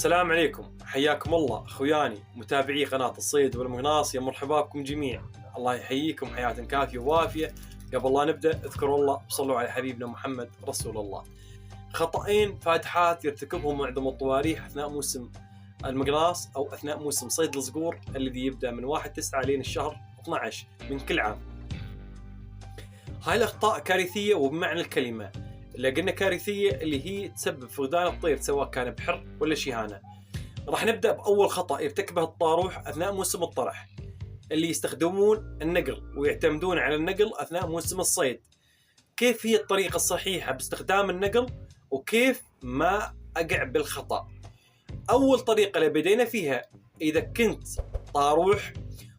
السلام عليكم، حياكم الله اخوياني متابعي قناة الصيد والمقناص، يا مرحبا بكم جميعا. الله يحييكم حياة كافية ووافية. قبل لا نبدأ اذكروا الله وصلوا على حبيبنا محمد رسول الله. خطأين فادحات يرتكبهم معظم الطواريح أثناء موسم المقناص أو أثناء موسم صيد الصقور الذي يبدأ من 1/9 لين الشهر 12 من كل عام. هاي الأخطاء كارثية وبمعنى الكلمة. اللي قلنا كارثية اللي هي تسبب فقدان الطير سواء كان بحر ولا شيهانة. راح نبدأ بأول خطأ يرتكبه الطاروح أثناء موسم الطرح، اللي يستخدمون النقل ويعتمدون على النقل أثناء موسم الصيد. كيف هي الطريقة الصحيحة باستخدام النقل وكيف ما أقع بالخطأ؟ أول طريقة اللي بدينا فيها، إذا كنت طاروح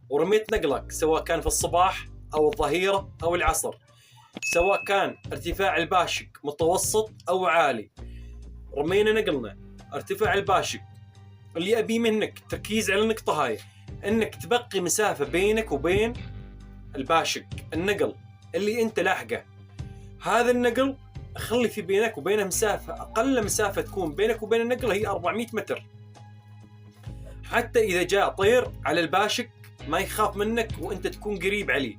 ورميت نقلك سواء كان في الصباح أو الظهيرة أو العصر، سواء كان ارتفاع الباشق متوسط أو عالي، رمينا نقلنا ارتفاع الباشق، اللي أبي منك تركيز على النقطة هاي، إنك تبقي مسافة بينك وبين الباشق النقل اللي أنت لاحقه. هذا النقل خلي في بينك وبينه مسافة، أقل مسافة تكون بينك وبين النقل هي 400 متر، حتى إذا جاء طير على الباشق ما يخاف منك وأنت تكون قريب عليه.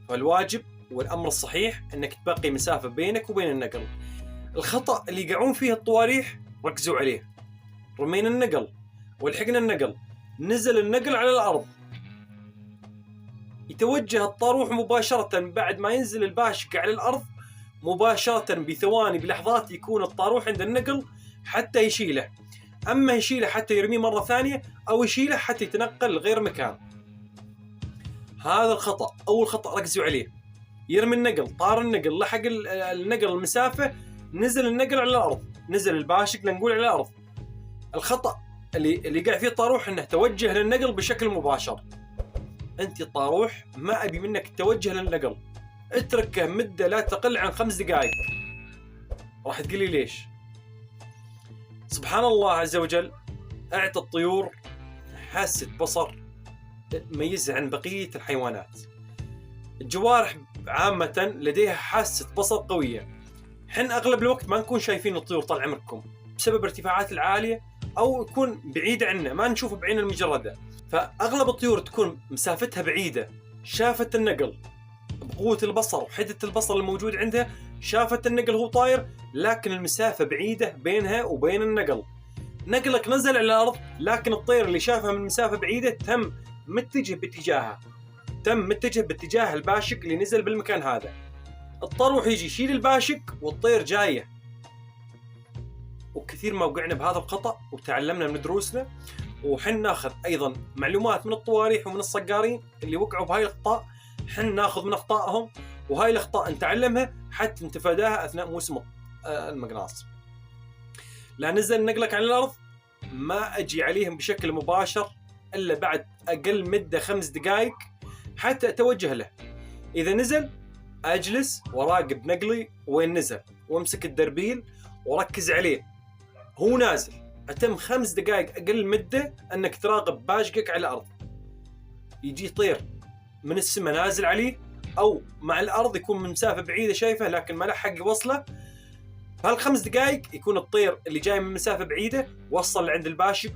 فالواجب والأمر الصحيح أنك تبقي مسافة بينك وبين النقل. الخطأ اللي يقعون فيه الطواريح ركزوا عليه، رمينا النقل والحقنا النقل، نزل النقل على الأرض، يتوجه الطاروح مباشرة بعد ما ينزل الباشق على الأرض مباشرة بثواني بلحظات يكون الطاروح عند النقل حتى يشيله، أما يشيله حتى يرميه مرة ثانية أو يشيله حتى يتنقل لغير مكان. هذا الخطأ أول خطأ ركزوا عليه. يرمي النقل، طار النقل، لحق النقل المسافة، نزل النقل على الأرض، نزل الباشق لنقول على الأرض. الخطأ اللي قاعد فيه الطاروح انه توجه للنقل بشكل مباشر. انت الطاروح ما ابي منك التوجه للنقل، اتركه مدة لا تقل عن 5 دقائق. راح تقولي ليش؟ سبحان الله عز وجل اعطى الطيور حاسة بصر تميزها عن بقية الحيوانات. الجوارح عامة لديها حاسة بصر قوية. حن اغلب الوقت ما نكون شايفين الطيور طال عمركم بسبب ارتفاعات العالية أو يكون بعيد عنا ما نشوفه بعين المجردة، فأغلب الطيور تكون مسافتها بعيدة، شافت النقل بقوة البصر وحدة البصر الموجود عندها، شافت النقل هو طاير لكن المسافة بعيدة بينها وبين النقل. نقلك نزل على الأرض لكن الطير اللي شافها من مسافة بعيدة تم متجه باتجاهها، تم متجه باتجاه الباشق اللي نزل بالمكان هذا. الطاروح يجي يشيل الباشق والطير جايه. وكثير ما وقعنا بهذا الخطأ وتعلمنا من دروسنا، وحن ناخذ ايضا معلومات من الطواريح ومن الصقارين اللي وقعوا بهاي الاخطاء، حن ناخذ من اخطائهم وهاي الاخطاء نتعلمها حتى نتفاداها اثناء موسم المقناص. لا نزل نقلك على الارض ما اجي عليهم بشكل مباشر الا بعد اقل مدة 5 دقائق حتى اتوجه له. اذا نزل اجلس وراقب نقلي وين نزل وامسك الدربيل وركز عليه هو نازل. أتم 5 دقائق أقل مدة أنك تراقب باشقك على الأرض، يجي طير من السماء نازل عليه أو مع الأرض يكون من مسافة بعيدة شايفه لكن ما لحق يوصله. بهال5 دقائق يكون الطير اللي جاي من مسافة بعيدة وصل لعند الباشق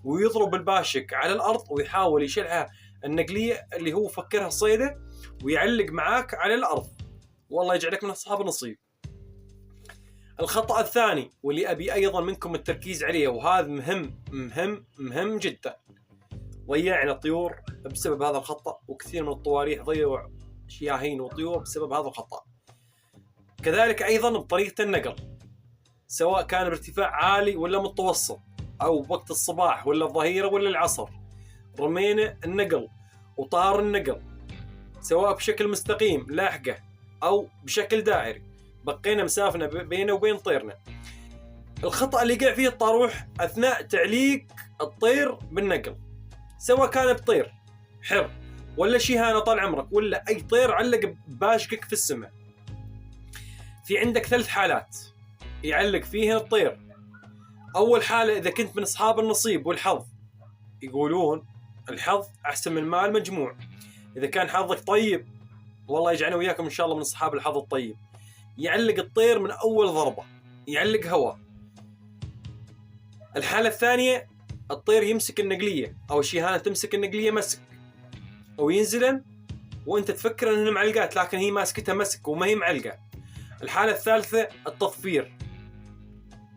ويضرب الباشق على الأرض ويحاول يشلها النقلية اللي هو فكرها صيدة ويعلق معاك على الأرض. والله يجعلك من أصحاب النصيب. الخطأ الثاني واللي أبي أيضا منكم التركيز عليه، وهذا مهم جدا، ضيعنا الطيور بسبب هذا الخطأ، وكثير من الطواريح ضيعوا شياهين وطيور بسبب هذا الخطأ. كذلك أيضا بطريقة النقل، سواء كان بارتفاع عالي ولا متوسط أو وقت الصباح ولا الظهيرة ولا العصر، رمينا النقل وطار النقل سواء بشكل مستقيم لاحقه أو بشكل دائري، بقينا مسافنا بينه وبين طيرنا. الخطأ اللي قاع فيه الطاروح أثناء تعليق الطير بالنقل، سواء كان بطير حر ولا شيهانة طال عمرك ولا أي طير علق باشقك في السماء. في عندك 3 حالات يعلق فيهن الطير. أول حالة إذا كنت من أصحاب النصيب والحظ، يقولون الحظ أحسن من مال مجموع. إذا كان حظك طيب والله يجعلنا وياكم إن شاء الله من أصحاب الحظ الطيب، يعلق الطير من أول ضربة، يعلق هواء الحالة الثانية الطير يمسك النقلية أو الشيهانة تمسك النقلية مسك، أو ينزلن وأنت تفكر أنها معلقات لكن هي ماسكتها مسك وما هي معلقة. الحالة الثالثة التطفير،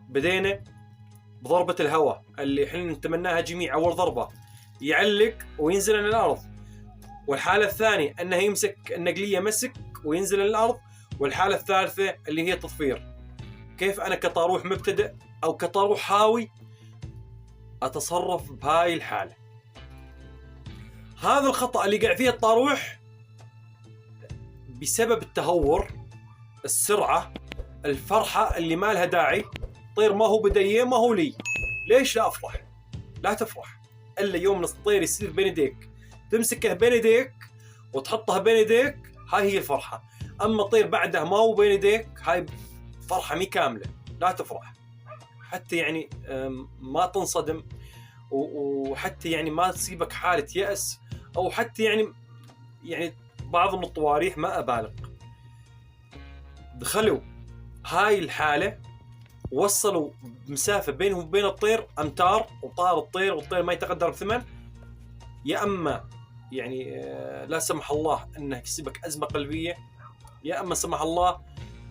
بدينا بضربة الهواء اللي احنا نتمناها جميع، أول ضربة يعلق وينزل على الأرض. والحالة الثانية أنه يمسك النقلية مسك وينزل على الأرض. والحالة الثالثة اللي هي تطفير. كيف أنا كطاروح مبتدئ أو كطاروح هاوي أتصرف بهاي الحالة؟ هذا الخطأ اللي قاعد فيه الطاروح بسبب التهور، السرعة، الفرحة اللي ما لها داعي. طير ما هو بديه ما هو لي، ليش لا أفرح؟ لا تفرح إلا يوم الطير يصير بين يديك، تمسكه بين يديك وتحطها بين يديك، هاي هي الفرحة. أما الطير بعده ما هو بين يديك، هاي فرحة مي كاملة، لا تفرح. حتى يعني ما تنصدم، وحتى يعني ما تصيبك حالة يأس، أو حتى يعني بعض من الطواريح ما أبالغ دخلوا هاي الحالة وصلوا مسافة بينهم وبين الطير أمتار، وطار الطير والطير ما يتقدر بثمن. يا أما يعني لا سمح الله أنه يصيبك أزمة قلبية، يا أما سمح الله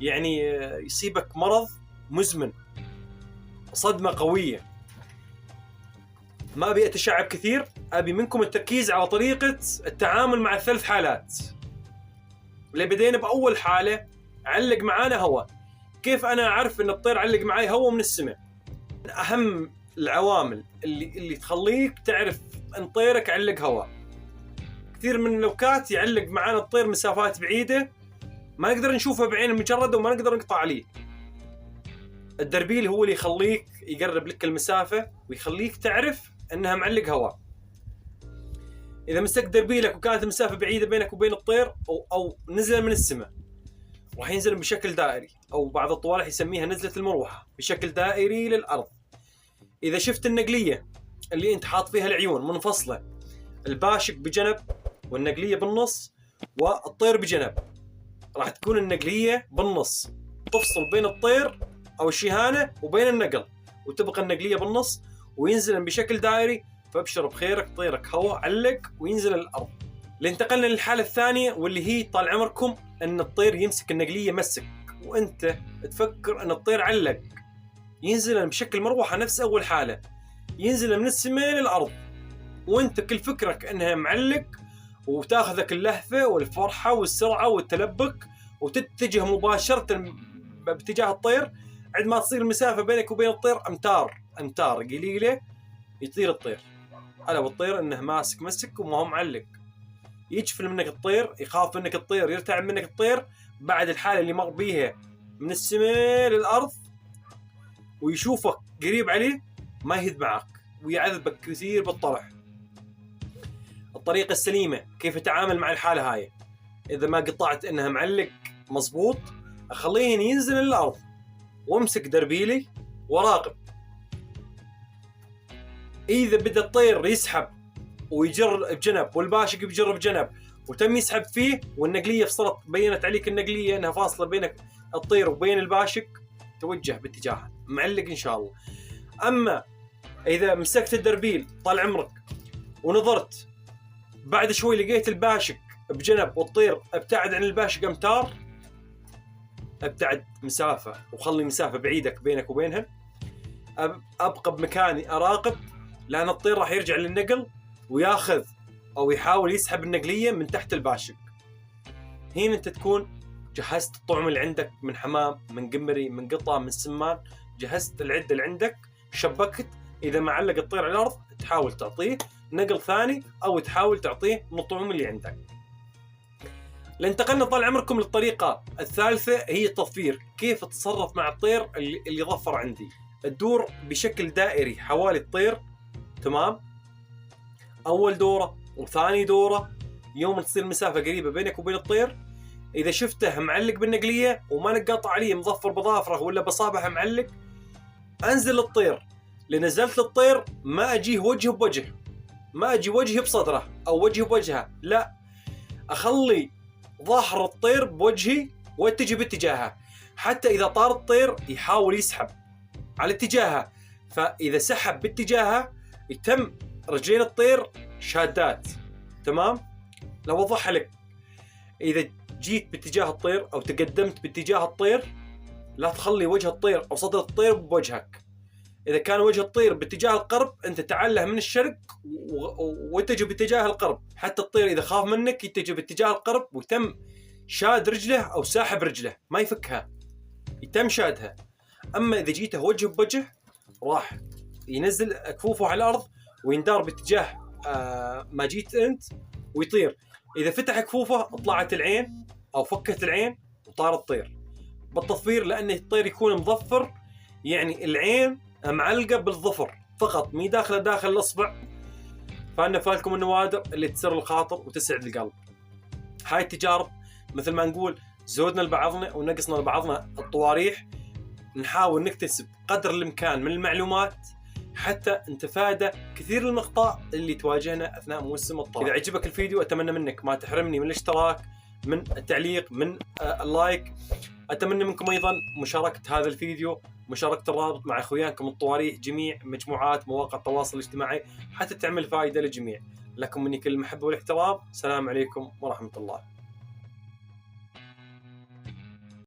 يعني يصيبك مرض مزمن، صدمة قوية. ما أبي أتشعب كثير، أبي منكم التركيز على طريقة التعامل مع الثلاث حالات. اللي بدينا بأول حالة، علق معانا هواء. كيف أنا أعرف أن الطير علق معي هواء من السماء؟ من أهم العوامل اللي تخليك تعرف أن طيرك علق هواء. كثير من الأوقات يعلق معانا الطير مسافات بعيدة ما نقدر نشوفه بعين المجرد وما نقدر نقطع عليه. الدربيل هو اللي يخليك يقرب لك المسافة ويخليك تعرف أنها معلق هواء. إذا مسك دربيلك وكانت المسافة بعيدة بينك وبين الطير أو نزل من السماء، راح ينزل بشكل دائري، أو بعض الطوارح يسميها نزلة المروحة، بشكل دائري للأرض. إذا شفت النقلية اللي أنت حاط فيها العيون منفصلة، الباشق بجنب والنقلية بالنص والطير بجنب، راح تكون النقلية بالنص، تفصل بين الطير أو الشيهانة وبين النقل، وتبقى النقلية بالنص وينزل بشكل دائري. فابشر بخيرك، طيرك هوا علق وينزل الأرض. لانتقلنا للحالة الثانية، واللي هي طال عمركم أن الطير يمسك النقلية مسك، وأنت تفكر أن الطير علق، ينزل بشكل مروحة نفس أول حالة، ينزل من السماء للأرض، وأنت كل فكرك أنها معلق، وتاخذك اللهفة والفرحة والسرعة والتلبك، وتتجه مباشرة باتجاه الطير. عند ما تصير المسافة بينك وبين الطير أمتار قليلة، يطير الطير. ألا بالطير أنه ماسك مسك وما هو معلق، يجفل منك الطير، يخاف منك الطير، يرتعب منك الطير بعد الحالة اللي مر بيها من السماء للأرض، ويشوفك قريب عليه ما يهد معك ويعذبك كثير بالطرح. الطريقة السليمة كيف أتعامل مع الحالة هاي، إذا ما قطعت إنها معلق مزبوط، أخليه ينزل للأرض وامسك دربيلي وراقب. إذا بدأ الطير يسحب ويجر بجنب والباشق بيجر بجنب وتم يسحب فيه، والنقلية فصلت، بينت عليك النقلية أنها فاصلة بينك الطير وبين الباشق، توجه باتجاهه معلق إن شاء الله. أما إذا مسكت الدربيل طال عمرك ونظرت بعد شوي لقيت الباشق بجنب والطير ابتعد عن الباشق أمتار، ابتعد مسافة وخلي مسافة بعيدة بينك وبينها، أبقى بمكاني أراقب، لأن الطير راح يرجع للنقل وياخذ أو يحاول يسحب النقلية من تحت الباشق. هنا أنت تكون جهزت الطعم اللي عندك من حمام، من قمري، من قطة، من سمان، جهزت العدة اللي عندك، شبكت. إذا ما علق الطير على الأرض تحاول تعطيه نقل ثاني أو تحاول تعطيه من الطعم اللي عندك. لانتقلنا طال عمركم للطريقة الثالثة، هي التظفير. كيف تتصرف مع الطير اللي ظفر عندي؟ تدور بشكل دائري حوالي الطير، تمام؟ أول دورة وثاني دورة، يوم تصير مسافة قريبة بينك وبين الطير، إذا شفته معلق بالنقلية وما نقاطع عليه مظفر بظافره ولا بصابعه معلق، أنزل للطير. لنزلت للطير ما أجيه وجه بوجه، ما أجي وجهي بصدره أو وجهي بوجهه، لا، أخلي ظهر الطير بوجهي واتجه باتجاهه، حتى إذا طار الطير يحاول يسحب على اتجاهه، فاذا سحب باتجاهها يتم رجلين الطير شادات. تمام؟ لو اوضحها لك، اذا جيت باتجاه الطير او تقدمت باتجاه الطير لا تخلي وجه الطير او صدر الطير بوجهك. اذا كان وجه الطير باتجاه الغرب انت تعله من الشرق واتجه باتجاه الغرب، حتى الطير اذا خاف منك يتجه باتجاه الغرب ويتم شاد رجله او ساحب رجله، ما يفكها، يتم شادها. اما اذا جيته وجه بوجه راح ينزل كفوفه على الارض ويندار باتجاه ما جيت انت ويطير. اذا فتح كفوفه طلعت العين او فكت العين وطار الطير بالتظفير، لان الطير يكون مظفر، يعني العين معلقه بالظفر فقط، مي داخل الاصبع. فانا فالكم النوادر اللي تسر الخاطر وتسعد القلب. هاي التجارب مثل ما نقول زودنا لبعضنا ونقصنا لبعضنا الطواريح، نحاول نكتسب قدر الامكان من المعلومات حتى نتفادى كثير الأخطاء اللي تواجهنا اثناء موسم الطائر. اذا عجبك الفيديو اتمنى منك ما تحرمني من الاشتراك، من التعليق، من اللايك. اتمنى منكم ايضا مشاركه هذا الفيديو، مشاركه الرابط مع اخوانكم الطواريح جميع مجموعات مواقع التواصل الاجتماعي حتى تعمل فائده للجميع. لكم مني كل المحبه والاحترام. السلام عليكم ورحمه الله.